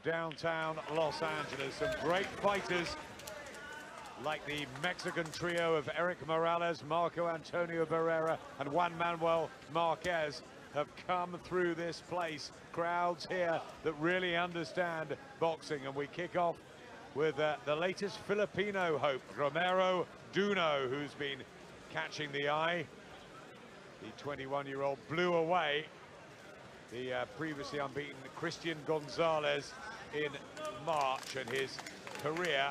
downtown Los Angeles. Some great fighters like the Mexican trio of Eric Morales, Marco Antonio Barrera, and Juan Manuel Marquez have come through this place. Crowds here that really understand boxing, and we kick off with the latest Filipino hope, Romero Duno, who's been catching the eye. The 21-year-old blew away the previously unbeaten Christian Gonzalez in March, and his career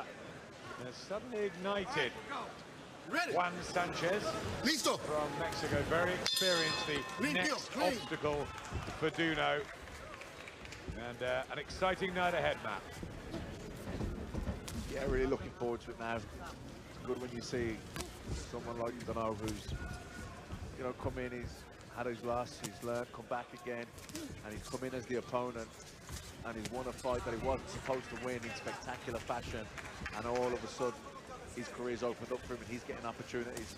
has suddenly ignited. Juan Sanchez from Mexico, very experienced, the next obstacle for Duno. And an exciting night ahead, Matt. Yeah, really looking forward to it now. It's good when you see someone like Duno who's, you know, come in, he's had his loss, he's learned, come back again, and he's come in as the opponent, and he's won a fight that he wasn't supposed to win in spectacular fashion, and all of a sudden his career's opened up for him and he's getting opportunities.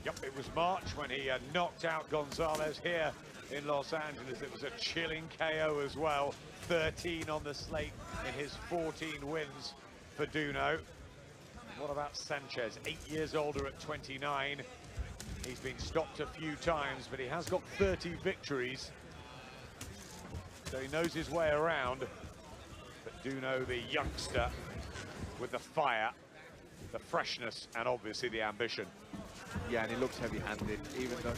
Yep, it was March when he knocked out Gonzalez here in Los Angeles. It was a chilling KO as well. 13 on the slate in his 14 wins for Duno. What about Sanchez? 8 years older at 29. He's been stopped a few times, but he has got 30 victories. So he knows his way around. But Duno, the youngster, with the fire, the freshness, and obviously the ambition. Yeah, and he looks heavy-handed, even though,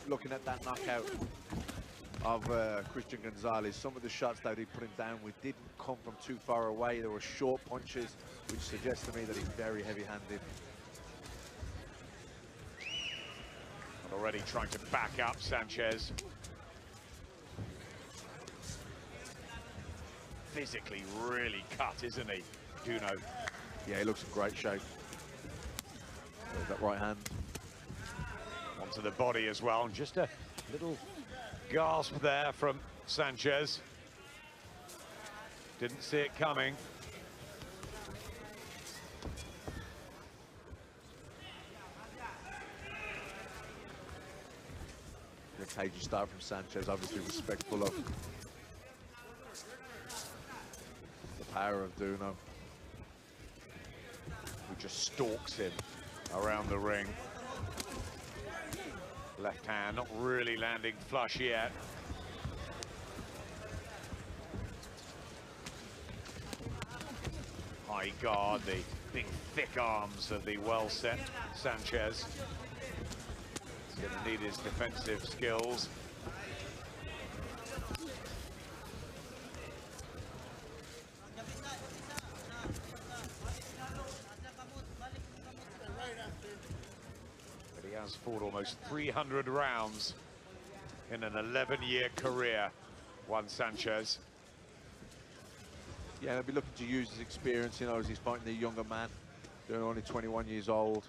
looking at that knockout of Christian Gonzalez, some of the shots that he put him down with didn't come from too far away. There were short punches, which suggests to me that he's very heavy-handed. Already trying to back up Sanchez. Physically really cut, isn't he, Duno? Yeah, he looks in great shape. There's that right hand. Onto the body as well. Just a little gasp there from Sanchez. Didn't see it coming. The cagey start from Sanchez, obviously respectful of the power of Duno, who just stalks him around the ring. Left hand not really landing flush yet. High guard, the big thick arms of the well-set Sanchez. He's going to need his defensive skills. But he has fought almost 300 rounds in an 11-year career, Juan Sanchez. Yeah, he'll be looking to use his experience, you know, as he's fighting the younger man. They're only 21 years old.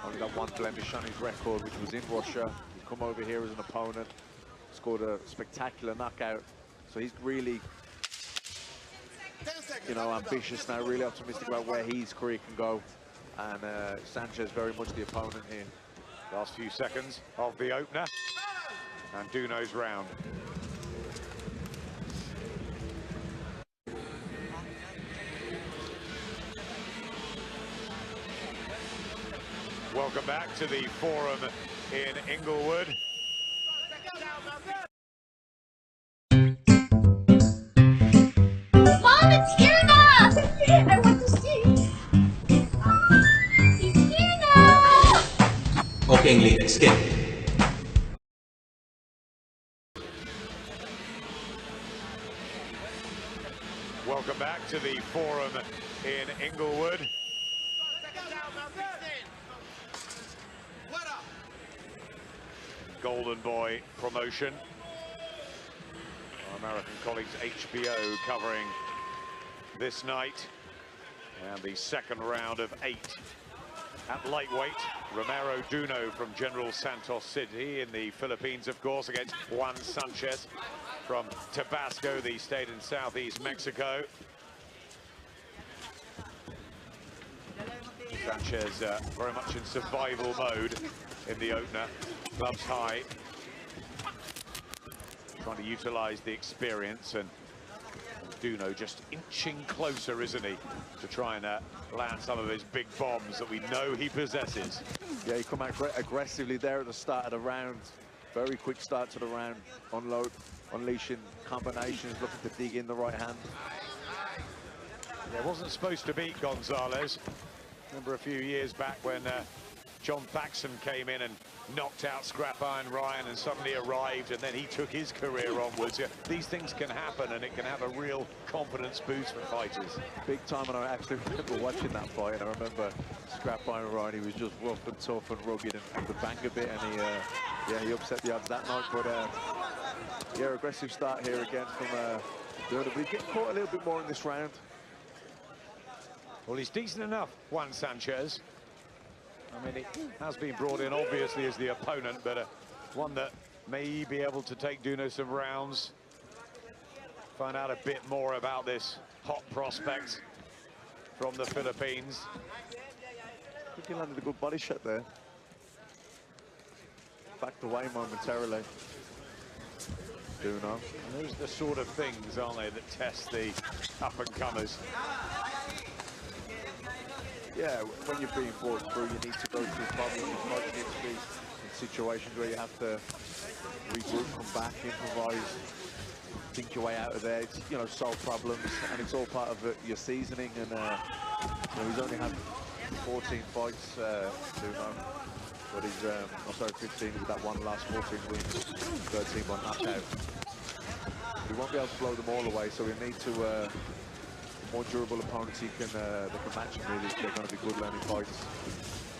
Only got one blemish on his record, which was in Russia. He's come over here as an opponent, scored a spectacular knockout. So he's really, you know, ambitious now, really optimistic about where his career can go. And Sanchez very much the opponent here. Last few seconds of the opener, and Duno's round. Welcome back to the Forum in Inglewood. Mom, it's Irna! I want to see. It's Irna! Okay, Inglewood, skip. Welcome back to the Forum in Inglewood. Golden Boy promotion. Our American colleagues HBO covering this night, and the second round of 8 at lightweight. Romero Duno from General Santos City in the Philippines, of course, against Juan Sanchez from Tabasco, the state in southeast Mexico. Sanchez very much in survival mode in the opener. Gloves high, trying to utilize the experience and Duno just inching closer, isn't he, to try and land some of his big bombs that we know he possesses. Yeah, he come out aggressively there at the start of the round. Very quick start to the round. Unleashing combinations, looking to dig in the right hand. Yeah, wasn't supposed to beat Gonzalez. Remember a few years back when John Paxson came in and knocked out Scrap Iron Ryan and suddenly arrived, and then he took his career onwards. Yeah, these things can happen, and it can have a real confidence boost for fighters. Big time, and I actually remember watching that fight, and I remember Scrap Iron Ryan, he was just rough and tough and rugged and could bang a bit, and he upset the odds that night. But yeah, aggressive start here again from Duno, but he's getting caught a little bit more in this round. Well, he's decent enough, Juan Sanchez. I mean, he has been brought in, obviously, as the opponent, but one that may be able to take Duno some rounds. Find out a bit more about this hot prospect from the Philippines. I think he landed a good body shot there. Backed away momentarily. Duno. And those are the sort of things, aren't they, that test the up-and-comers. Yeah, when you're being brought through, you need to go through problems. You need to be in situations where you have to regroup, come back, improvise, think your way out of there. It's, you know, solve problems, and it's all part of your seasoning. And you know, he's only had 14 fights, Duno, but he's, I'm sorry, 15 with that one last 14 wins, 13 by knockout. He won't be able to blow them all away, so we need to. More durable opponents that can match him really. They're going to be good learning fights.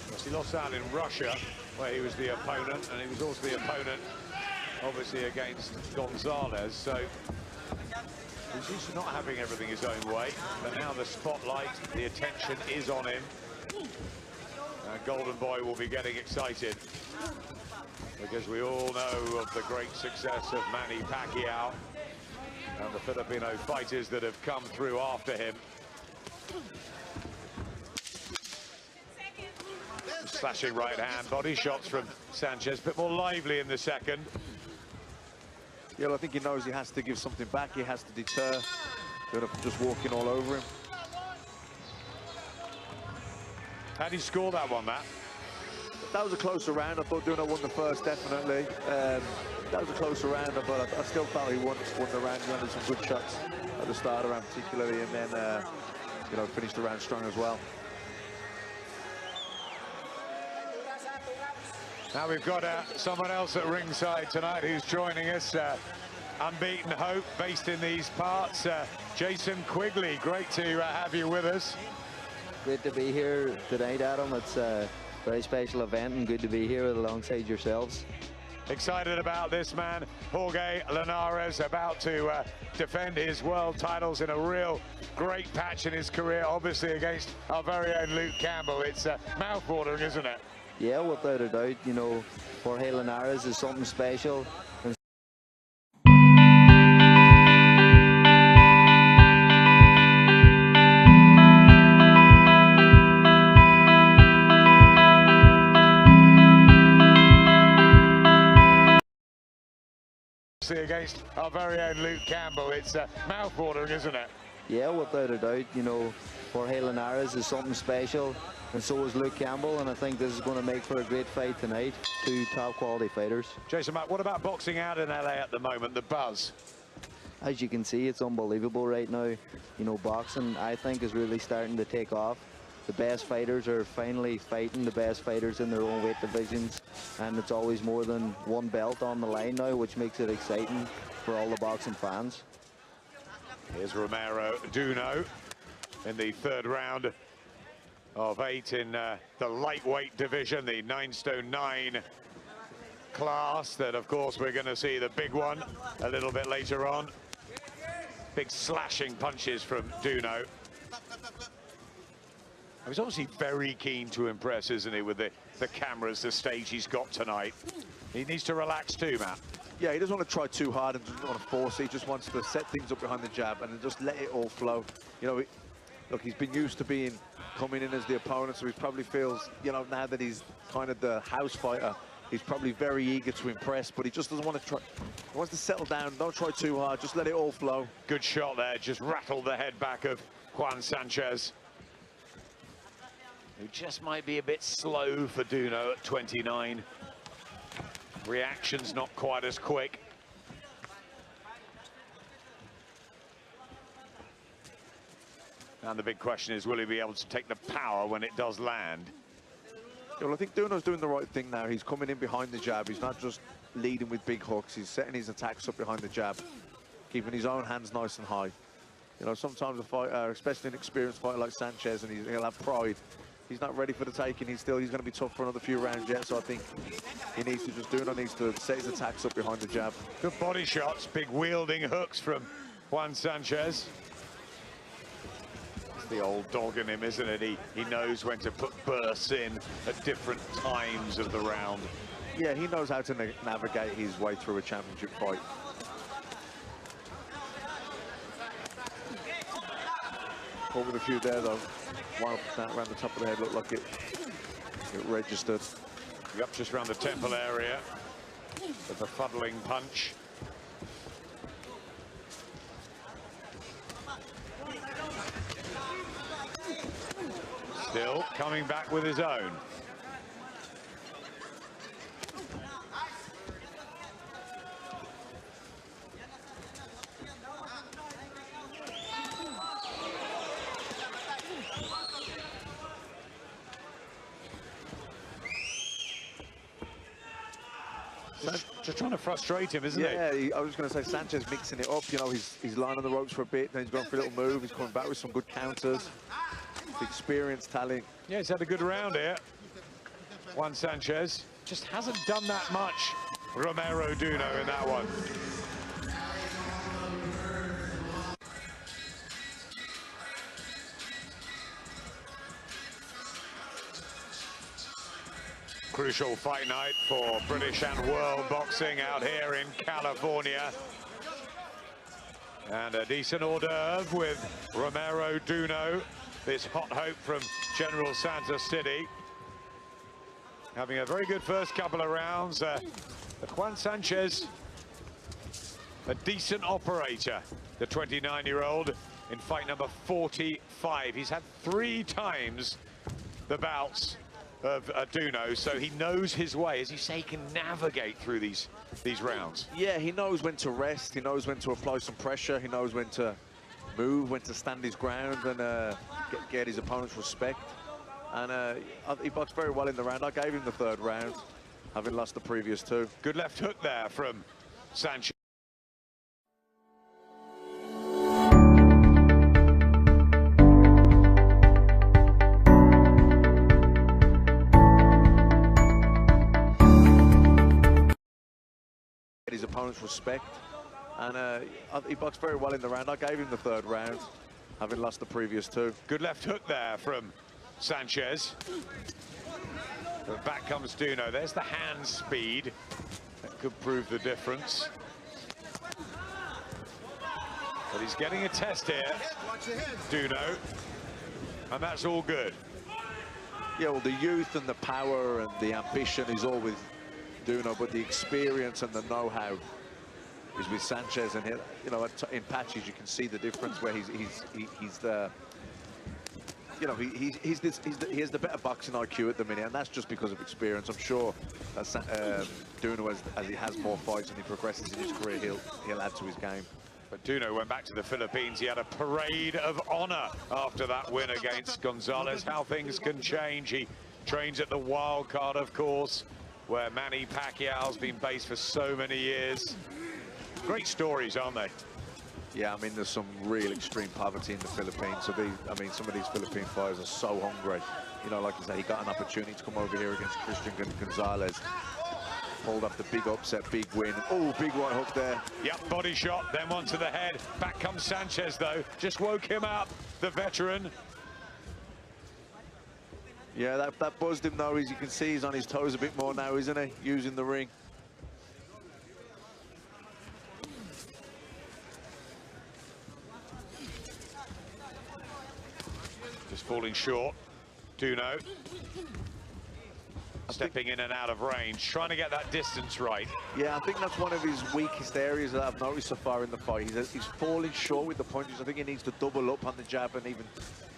Yes, he lost out in Russia, where he was the opponent, and he was also the opponent, obviously, against Gonzalez. So he's used to not having everything his own way, but now the spotlight, the attention is on him. Golden Boy will be getting excited, because we all know of the great success of Manny Pacquiao and the Filipino fighters that have come through after him. Slashing right hand, body shots from Sanchez, a bit more lively in the second. Yeah, well, I think he knows he has to give something back. He has to deter. Just walking all over him. How do you score that one, Matt? That was a closer round. I thought Duno won the first, definitely. That was a closer round, but I still felt he won the round. He landed some good shots at the start of the round, particularly, and then you know, finished the round strong as well. Now we've got someone else at ringside tonight who's joining us. Unbeaten hope, based in these parts. Jason Quigley, great to have you with us. Great to be here tonight, Adam. It's a very special event, and good to be here alongside yourselves. Excited about this man, Jorge Linares, about to defend his world titles in a real great patch in his career, obviously against our very own Luke Campbell. It's mouth-watering, isn't it? Yeah, without a doubt. You know, Jorge Linares is something special. Against our very own Luke Campbell. It's mouth-watering, isn't it? Yeah, without a doubt. You know, Jorge Linares is something special, and so is Luke Campbell, and I think this is going to make for a great fight tonight. Two top-quality fighters. Jason, Matt, what about boxing out in LA at the moment, the buzz? As you can see, it's unbelievable right now. You know, boxing, I think, is really starting to take off. The best fighters are finally fighting the best fighters in their own weight divisions, and it's always more than one belt on the line now, which makes it exciting for all the boxing fans. Here's Romero Duno in the third round of 8 in the lightweight division, the 9'9" class that, of course, we're going to see the big one a little bit later on. Big slashing punches from Duno. He's obviously very keen to impress, isn't he, with the cameras, the stage he's got tonight. He needs to relax too, Matt. Yeah, he doesn't want to try too hard and doesn't want to force it. He just wants to set things up behind the jab and just let it all flow. You know, look, he's been used to coming in as the opponent, so he probably feels, you know, now that he's kind of the house fighter, He's probably very eager to impress, but he just doesn't want to try. He wants to settle down. Don't try too hard. Just let it all flow. Good shot there. Just rattled the head back of Juan Sanchez, who just might be a bit slow for Duno at 29. Reaction's not quite as quick. And the big question is, will he be able to take the power when it does land? Yeah, well, I think Duno's doing the right thing now. He's coming in behind the jab. He's not just leading with big hooks. He's setting his attacks up behind the jab, keeping his own hands nice and high. You know, sometimes a fighter, especially an experienced fighter like Sanchez, and he'll have pride. He's not ready for the taking. He's going to be tough for another few rounds yet. So I think he needs to Duno needs to set his attacks up behind the jab. Good body shots, big wielding hooks from Juan Sanchez. It's the old dog in him, isn't it? He knows when to put bursts in at different times of the round. Yeah, he knows how to navigate his way through a championship fight. Caught with a few there, though. One around the top of the head looked like it registered. Up just around the temple area. The befuddling punch. Still coming back with his own. Just trying to frustrate him, isn't he? Yeah, I was going to say Sanchez mixing it up. You know, he's lying on the ropes for a bit, then he's going for a little move. He's coming back with some good counters. Experience, talent. Yeah, he's had a good round here. Juan Sanchez just hasn't done that much. Romero Duno in that one. Crucial fight night for British and world boxing out here in California. And a decent hors d'oeuvre with Romero Duno, this hot hope from General Santos City. Having a very good first couple of rounds. Juan Sanchez, a decent operator, the 29-year-old, in fight number 45. He's had 3 times the bouts of Duno, so he knows his way. As you say, he can navigate through these rounds. Yeah, he knows when to rest. He knows when to apply some pressure. He knows when to move, when to stand his ground and get his opponent's respect. And he boxed very well in the round. I gave him the 3rd round, having lost the previous 2. Good left hook there from Sanchez. His opponent's respect, and he boxed very well in the round. I gave him the 3rd round, having lost the previous 2. Good left hook there from Sanchez. But back comes Duno. There's the hand speed. That could prove the difference. But he's getting a test here, Duno, and that's all good. Yeah, well, the youth and the power and the ambition is all with Duno, but the experience and the know-how is with Sanchez. And you know, in patches you can see the difference where he's the, you know, he has the better boxing IQ at the minute, and that's just because of experience. I'm sure that Duno, as he has more fights and he progresses in his career, he'll add to his game. But Duno went back to the Philippines. He had a parade of honor after that win against Gonzalez. How things can change. He trains at the Wild Card, of course, where Manny Pacquiao's been based for so many years. Great stories, aren't they? Yeah, I mean, there's some real extreme poverty in the Philippines. So some of these Philippine fighters are so hungry. You know, like I say, he got an opportunity to come over here against Christian Gonzalez. Pulled up the big upset, big win. Oh, big right hook there. Yep, body shot, then one to the head. Back comes Sanchez, though. Just woke him up, the veteran. Yeah, that buzzed him, though. As you can see, he's on his toes a bit more now, isn't he? Using the ring. Just falling short. Duno. Stepping in and out of range, trying to get that distance right. Yeah, I think that's one of his weakest areas that I've noticed so far in the fight. He's falling short with the punches. I think he needs to double up on the jab and even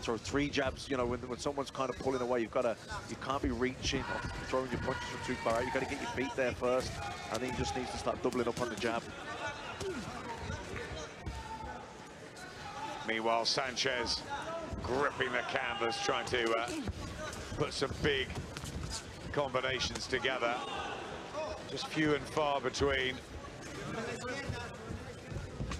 throw 3 jabs. You know, when someone's kind of pulling away, you can't be reaching or throwing your punches from too far out. You've got to get your feet there first. I think he just needs to start doubling up on the jab. Meanwhile, Sanchez gripping the canvas, trying to put some big combinations together. Just few and far between.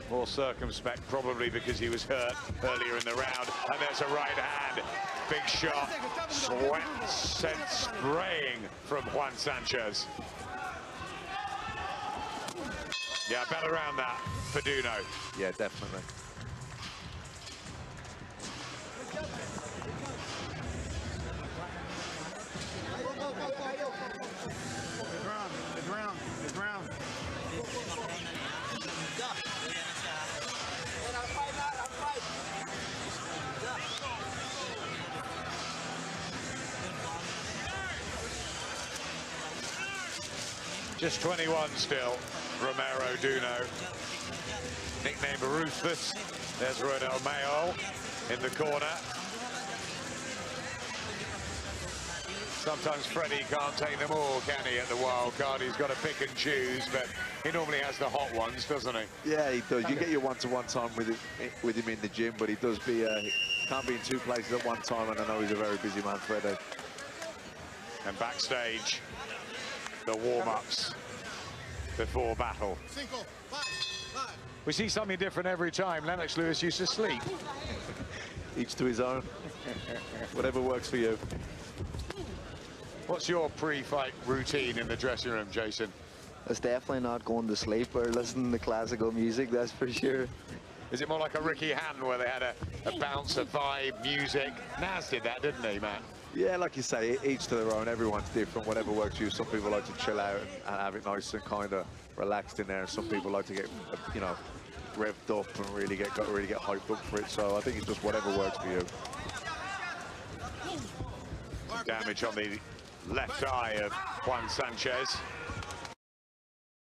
More circumspect, probably because he was hurt earlier in the round. And there's a right hand. Big shot. Sweat sent spraying from Juan Sanchez. Yeah, better around that for Duno. Yeah, definitely. Good round. Just 21 still, Romero Duno. Nicknamed Ruthless. There's Romero in the corner. Sometimes Freddie can't take them all, can he, at the wild card? He's got to pick and choose, but he normally has the hot ones, doesn't he? Yeah, he does. You get your one-to-one time with him in the gym, but he does can't be in 2 places at one time, and I know he's a very busy man, Freddie. And backstage, the warm-ups before battle. We see something different every time. Lennox Lewis used to sleep. Each to his own. Whatever works for you. What's your pre-fight routine in the dressing room, Jason? It's definitely not going to sleep or listening to classical music, that's for sure. Is it more like a Ricky Hatton where they had a bounce, a vibe, music? Nas did that, didn't he, Matt? Yeah, like you say, each to their own. Everyone's different, whatever works for you. Some people like to chill out and have it nice and kind of relaxed in there. And some people like to get, you know, revved up and really get hyped up for it. So I think it's just whatever works for you. Damage on the left eye of Juan Sanchez.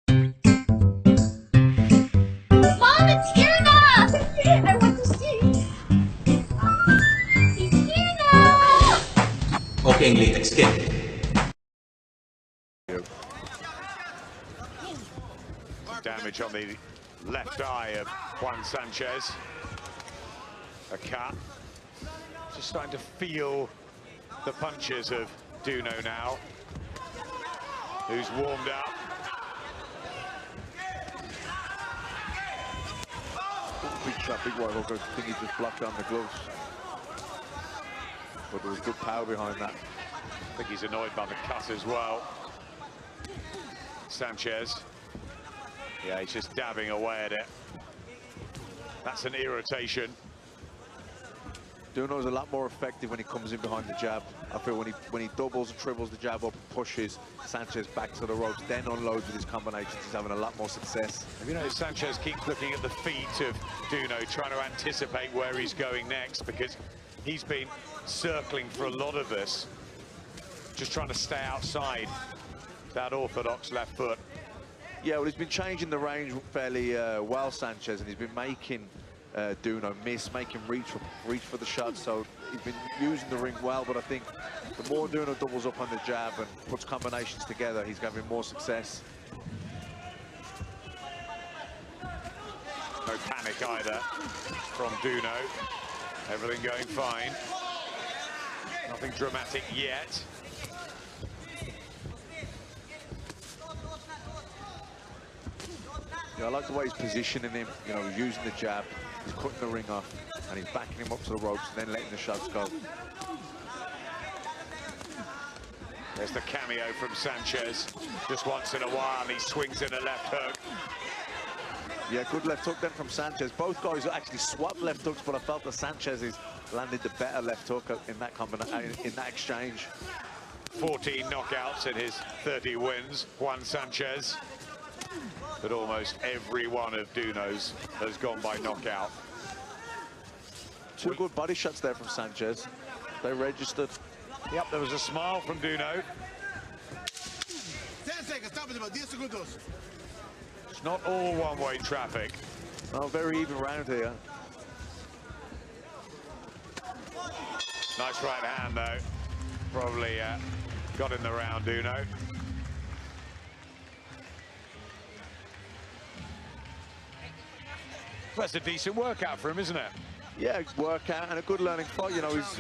Mom, it's Irna! I want to see. It's Irna! Okay, latex skin. Damage on the left eye of Juan Sanchez. A cut. Just starting to feel the punches of Duno now, who's warmed up. Big shot, big white hook. I think he just blocked on the gloves. But there was good power behind that. I think he's annoyed by the cut as well. Sanchez. Yeah, he's just dabbing away at it. That's an irritation. Duno's a lot more effective when he comes in behind the jab. I feel when he doubles and triples the jab up and pushes Sanchez back to the ropes, then unloads with his combinations, he's having a lot more success. Have you noticed Sanchez keeps looking at the feet of Duno, trying to anticipate where he's going next, because he's been circling for a lot of this, just trying to stay outside that orthodox left foot. Yeah, well, he's been changing the range fairly well, Sanchez, and he's been making Duno miss, make him reach for the shot. So he's been using the ring well, but I think the more Duno doubles up on the jab and puts combinations together, he's having more success. No panic either from Duno. Everything going fine. Nothing dramatic yet. Yeah, I like the way he's positioning him. You know, he's using the jab, he's cutting the ring off, and he's backing him up to the ropes and then letting the shots go. There's the cameo from Sanchez. Just once in a while, he swings in a left hook. Yeah, good left hook then from Sanchez. Both guys actually swapped left hooks, but I felt that Sanchez has landed the better left hook in that exchange. 14 knockouts in his 30 wins, Juan Sanchez. But almost every one of Duno's has gone by knockout. Two good body shots there from Sanchez. They registered. Yep, there was a smile from Duno. It's not all one-way traffic. Not very even round here. Nice right hand, though. Probably got in the round, Duno. That's a decent workout for him, isn't it? Yeah, workout and a good learning fight. You know, he's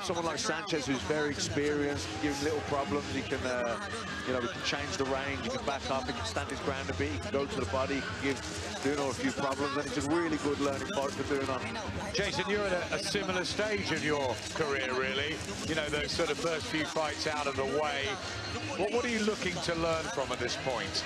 someone like Sanchez who's very experienced, give him little problems. He can, you know, he can change the range, he can back up, he can stand his ground a bit, he can go to the body, he can give Duno a few problems, and it's a really good learning fight for Duno. Jason, you're at a similar stage of your career, really. You know, those sort of first few fights out of the way. What are you looking to learn from at this point?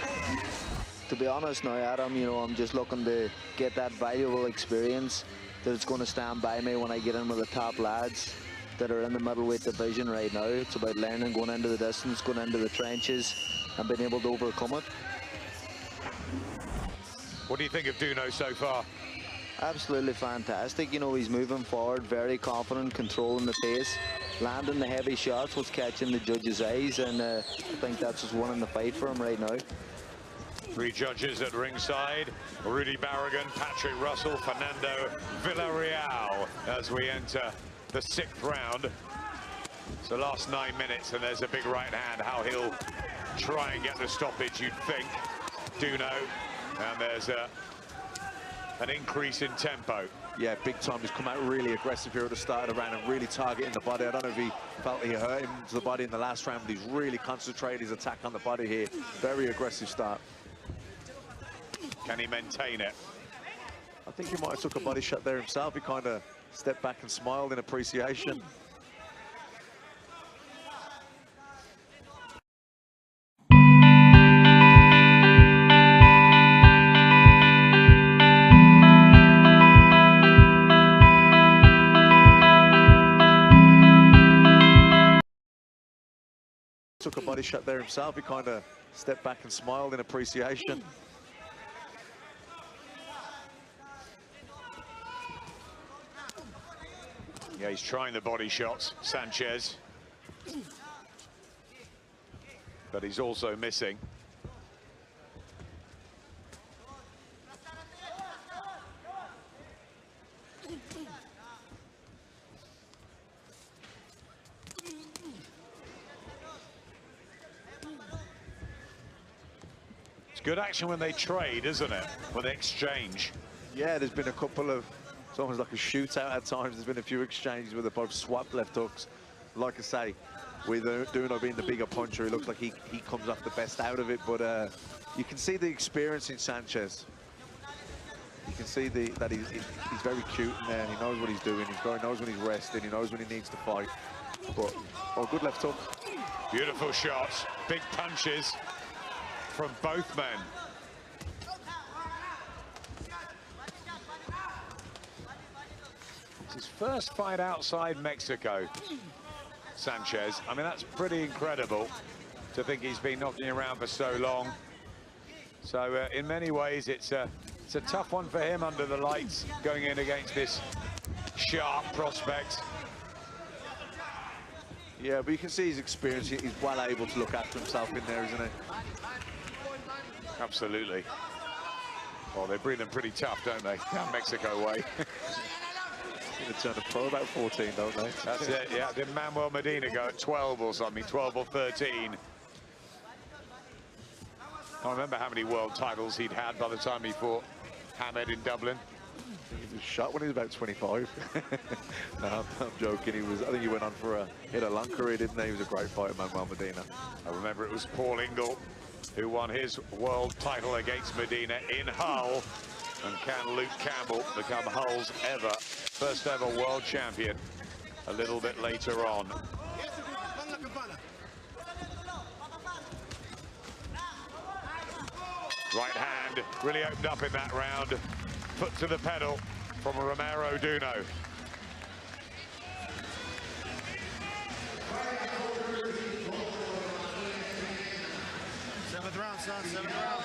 To be honest now, Adam, you know, I'm just looking to get that valuable experience that's going to stand by me when I get in with the top lads that are in the middleweight division right now. It's about learning, going into the distance, going into the trenches, and being able to overcome it. What do you think of Duno so far? Absolutely fantastic. You know, he's moving forward, very confident, controlling the pace, landing the heavy shots, what's catching the judges' eyes, and I think that's what's winning the fight for him right now. Three judges at ringside: Rudy Barragan, Patrick Russell, Fernando Villarreal, as we enter the 6th round. So last 9 minutes, and there's a big right hand. How he'll try and get the stoppage, you'd think, Duno. And there's an increase in tempo. Yeah, big time. He's come out really aggressive here at the start of the round and really targeting the body. I don't know if he felt he hurt him to the body in the last round, but he's really concentrated his attack on the body here. Very aggressive start. Can he maintain it? I think he might have took a body shot there himself. He kind of stepped back and smiled in appreciation. Took a body shot there himself. He kind of stepped back and smiled in appreciation. Yeah, he's trying the body shots, Sanchez. But he's also missing. It's good action when they trade, isn't it? When they exchange. Yeah, there's been a couple of, it's almost like a shootout at times. There's been a few exchanges where they both swapped left hooks. Like I say, with Duno being the bigger puncher, it looks like he comes off the best out of it. But you can see the experience in Sanchez. You can see that he's very cute in there, and he knows what he's doing. He knows when he's resting. He knows when he needs to fight. But, oh, good left hook. Beautiful shots, big punches from both men. It's his first fight outside Mexico, Sanchez. I mean, that's pretty incredible to think he's been knocking around for so long. So in many ways, it's a tough one for him under the lights, going in against this sharp prospect. Yeah, but you can see his experience. He's well able to look after himself in there, isn't he? Absolutely. Well, they breed them pretty tough, don't they? Down Mexico way. They turn a pro about 14, don't they? That's it, yeah. Did Manuel Medina go at 12 or something, 12 or 13? I don't remember how many world titles he'd had by the time he fought Hamed in Dublin. He was shot when he was about 25. No, I'm joking. I think he went on for he had a long career, didn't he? He was a great fighter, Manuel Medina. I remember it was Paul Ingle who won his world title against Medina in Hull. And can Luke Campbell become Hull's first ever world champion a little bit later on? Right hand really opened up in that round. Foot to the pedal from Romero Duno. Seventh round, son. 7th round.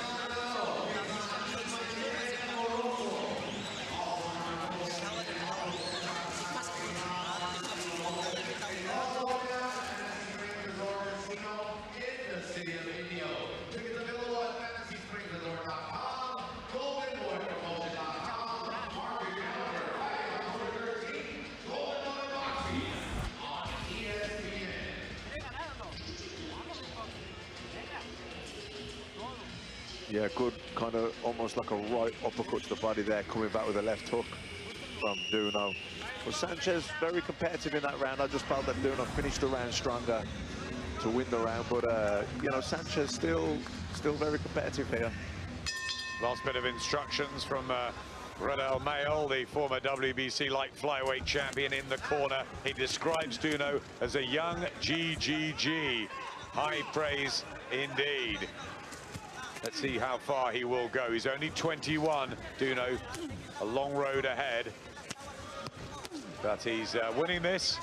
Yeah, good kind of almost like a right uppercut to the body there, coming back with a left hook from Duno. Well, Sanchez very competitive in that round. I just felt that Duno finished the round stronger to win the round, but you know, Sanchez still very competitive here. Last bit of instructions from Romero, the former WBC light flyweight champion, in the corner. He describes Duno as a young GGG. High praise indeed. Let's see how far he will go. He's only 21, Duno. A long road ahead. But he's winning this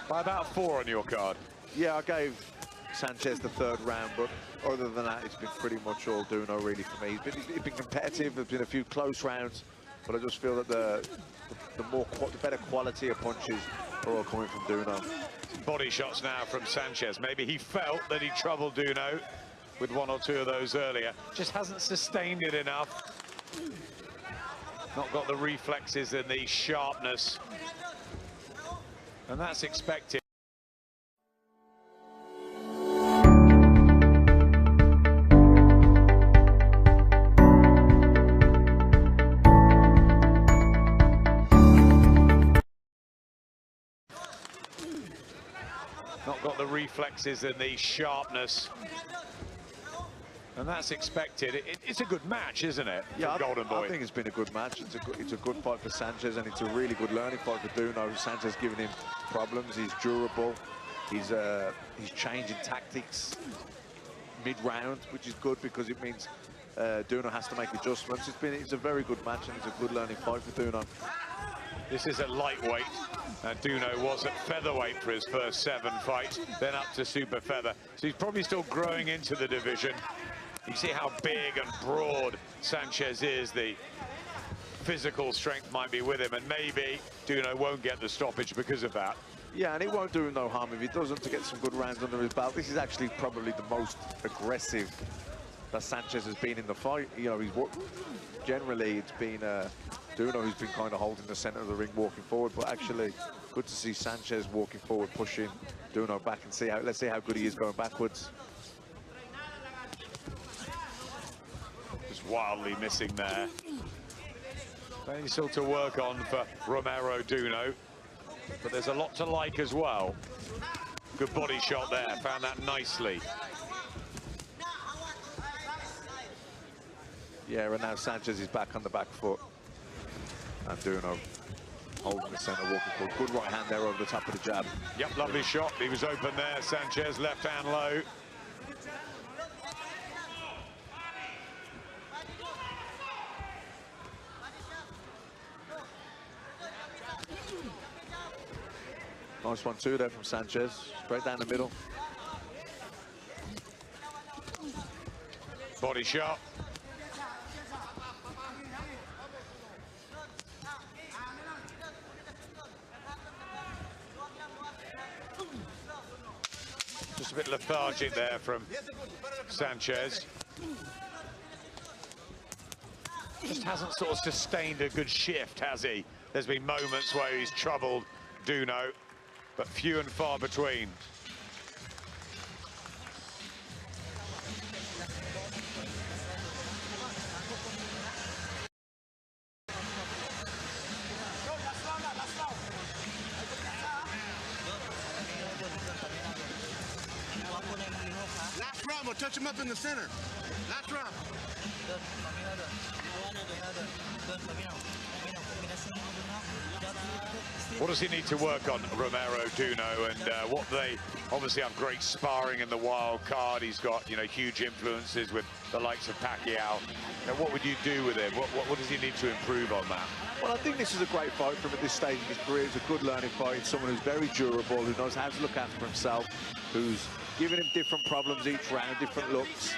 by about 4 on your card. Yeah, I gave Sanchez the 3rd round, but other than that, it's been pretty much all Duno really for me. He's been competitive. There's been a few close rounds, but I just feel that the better quality of punches are all coming from Duno. Body shots now from Sanchez. Maybe he felt that he troubled Duno with 1 or 2 of those earlier. Just hasn't sustained it enough. Not got the reflexes and the sharpness. And that's expected. Not got the reflexes and the sharpness. And that's expected. It's a good match, isn't it? Yeah, Golden Boy. I think it's been a good match. It's a good fight for Sanchez, and it's a really good learning fight for Duno. Sanchez giving him problems. He's durable. He's changing tactics mid-round, which is good because it means Duno has to make adjustments. It's a very good match, and it's a good learning fight for Duno. This is at lightweight, and Duno was at featherweight for his first 7 fights, then up to super feather. So he's probably still growing into the division. You see how big and broad Sanchez is. The physical strength might be with him, and maybe Duno won't get the stoppage because of that. Yeah, and it won't do him no harm if he doesn't, to get some good rounds under his belt. This is actually probably the most aggressive that Sanchez has been in the fight. You know, generally it's been Duno who's been kind of holding the center of the ring, walking forward, but actually good to see Sanchez walking forward, pushing Duno back, and let's see how good he is going backwards. Just wildly missing there. Plenty still to work on for Romero Duno, but there's a lot to like as well. Good body shot there, found that nicely. Yeah, and now Sanchez is back on the back foot. And Duno holding the center, walking forward. Good right hand there over the top of the jab. Yep, lovely shot. He was open there, Sanchez, left hand low. Nice 1-2 there from Sanchez, straight down the middle. Body shot. Just a bit lethargic there from Sanchez. Just hasn't sort of sustained a good shift, has he? There's been moments where he's troubled Duno, but few and far between. Last round, we'll touch him up in the center. Last round. What does he need to work on, Romero Duno, and what they obviously have great sparring in the wild card. He's got, you know, huge influences with the likes of Pacquiao. Now, what would you do with him? What does he need to improve on that? Well, I think this is a great fight for him at this stage of his career. It's a good learning fight. It's someone who's very durable, who knows how to look after himself, who's giving him different problems each round, different looks.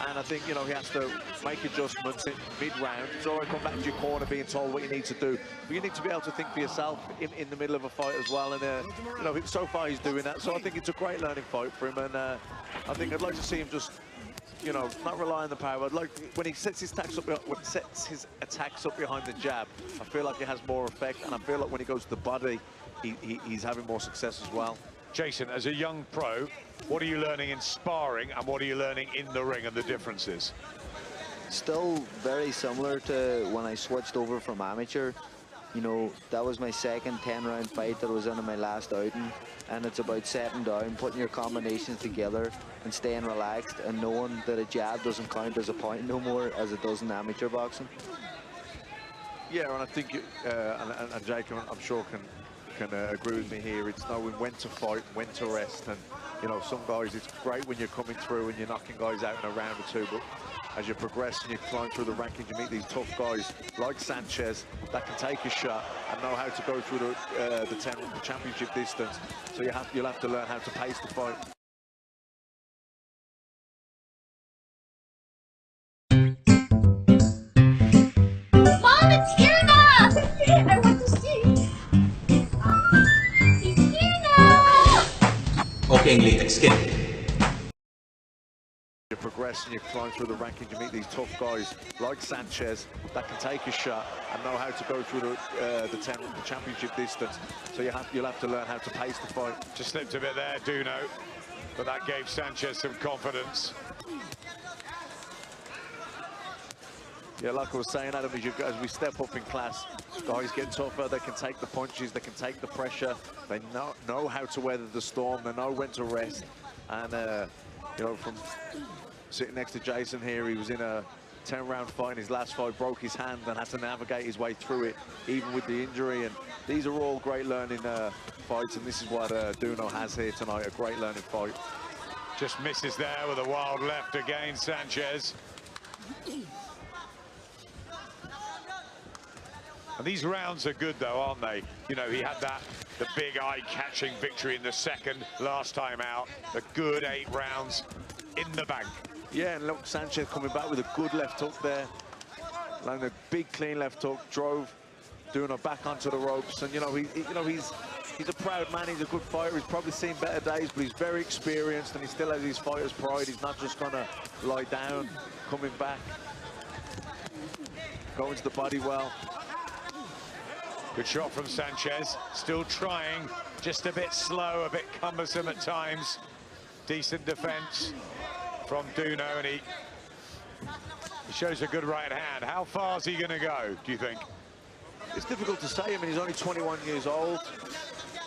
And I think, you know, he has to make adjustments in mid-round. It's all right, come back to your corner being told what you need to do. But you need to be able to think for yourself in the middle of a fight as well. And, you know, so far he's doing that. So I think it's a great learning fight for him. And I think I'd like to see him just, you know, not rely on the power. I'd like, when he sets his attacks up behind the jab, I feel like it has more effect. And I feel like when he goes to the body, he's having more success as well. Jason, as a young pro, what are you learning in sparring and what are you learning in the ring and the differences? Still very similar to when I switched over from amateur. You know, that was my second 10-round fight that I was in my last outing, and it's about setting down, putting your combinations together and staying relaxed and knowing that a jab doesn't count as a point no more as it does in amateur boxing. Yeah, and I think, and Jake, I'm sure can agree with me here. It's knowing when to fight, when to rest, and you know, some guys it's great when you're coming through and you're knocking guys out in a round or two, but as you progress and you climb through the rankings, you meet these tough guys like Sanchez that can take a shot and know how to go through the championship distance. So you'll have to learn how to pace the fight. Mom, it's here now! I want to see! It's here now! Okay, latex skin. You progress and you climb through the rankings, you meet these tough guys like Sanchez that can take a shot and know how to go through the championship distance. So you'll have to learn how to pace the fight. Just slipped a bit there, Duno, but that gave Sanchez some confidence. Yeah, like I was saying, Adam, as we step up in class, guys get tougher, they can take the punches, they can take the pressure, they know how to weather the storm, they know when to rest. And you know, from sitting next to Jason here, he was in a 10-round fight in his last fight, broke his hand and had to navigate his way through it, even with the injury. And these are all great learning fights, and this is what Duno has here tonight, a great learning fight. Just misses there with a wild left again, Sanchez. And these rounds are good, though, aren't they? You know, he had the big eye-catching victory in the second last time out. A good 8 rounds in the bank. Yeah, and look, Sanchez coming back with a good left hook there. Like a big, clean left hook, drove Duno back onto the ropes. And, you know, he's a proud man. He's a good fighter. He's probably seen better days, but he's very experienced, and he still has his fighter's pride. He's not just going to lie down, coming back, going to the body well. Good shot from Sanchez, still trying, just a bit slow, a bit cumbersome at times. Decent defense from Duno, and he shows a good right hand. How far is he going to go, do you think? It's difficult to say. I mean, he's only 21 years old.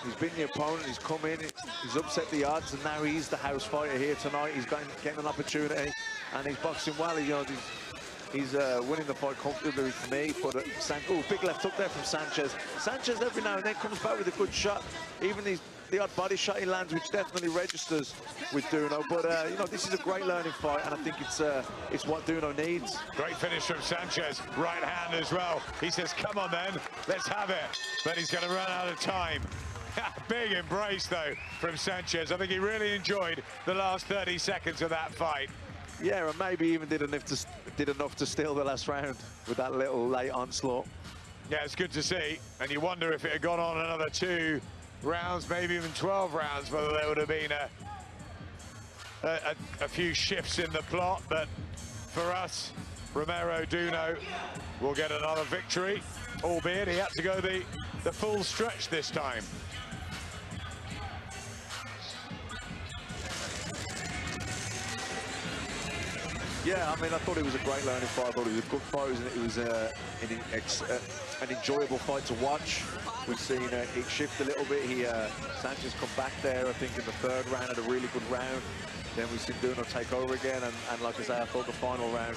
He's been the opponent, he's come in, he's upset the odds, and now he's the house fighter here tonight. He's getting an opportunity, and he's boxing well. You know, he's winning the fight comfortably for me. But big left hook there from Sanchez. Sanchez every now and then comes back with a good shot. Even the odd body shot he lands, which definitely registers with Duno. But you know, this is a great learning fight, and I think it's what Duno needs. Great finish from Sanchez, right hand as well. He says, "Come on then, let's have it." But he's going to run out of time. Big embrace though from Sanchez. I think he really enjoyed the last 30 seconds of that fight. Yeah, and maybe even did enough to steal the last round with that little late onslaught. Yeah, it's good to see. And you wonder if it had gone on another 2 rounds, maybe even 12 rounds, whether there would have been a few shifts in the plot. But for us, Romero Duno will get another victory, albeit he had to go the full stretch this time. Yeah, I mean, I thought it was a great learning fight. I thought it was a good fight. It was an enjoyable fight to watch. We've seen it shift a little bit. Sanchez come back there, I think, in the 3rd round, had a really good round. Then we've seen Duno take over again, and like I say, I thought the final round,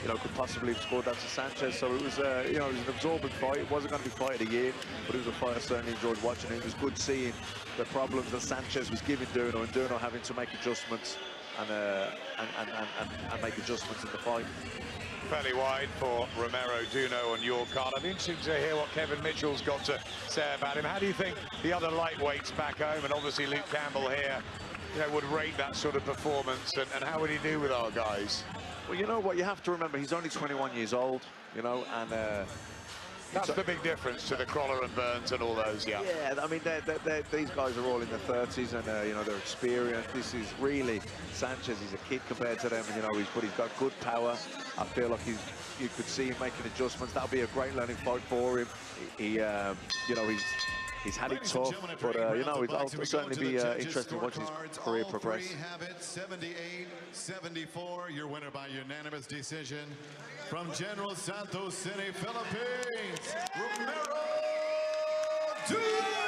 you know, could possibly have scored that to Sanchez. So it was, you know, it was an absorbent fight. It wasn't going to be fight of the year, but it was a fight I certainly enjoyed watching. It was good seeing the problems that Sanchez was giving Duno, and Duno having to make adjustments and make adjustments in the fight. Fairly wide for Romero Duno on your card. I'm interested to hear what Kevin Mitchell's got to say about him. How do you think the other lightweights back home, and obviously Luke Campbell here, you know, would rate that sort of performance, and how would he do with our guys? Well, you know what, you have to remember, he's only 21 years old, you know, and that's the big difference to the Crawler and Burns and all those. Yeah, I mean, these guys are all in their 30s, and you know, they're experienced. This is really Sanchez. He's a kid compared to them, and you know, he's got good power. I feel like you could see him making adjustments. That'll be a great learning fight for him. You know, he's had it tough, but you know, it'll certainly be interesting once his career progresses. Have it 78-74. Your winner by unanimous decision from General Santos City, Philippines, Romero. Duno!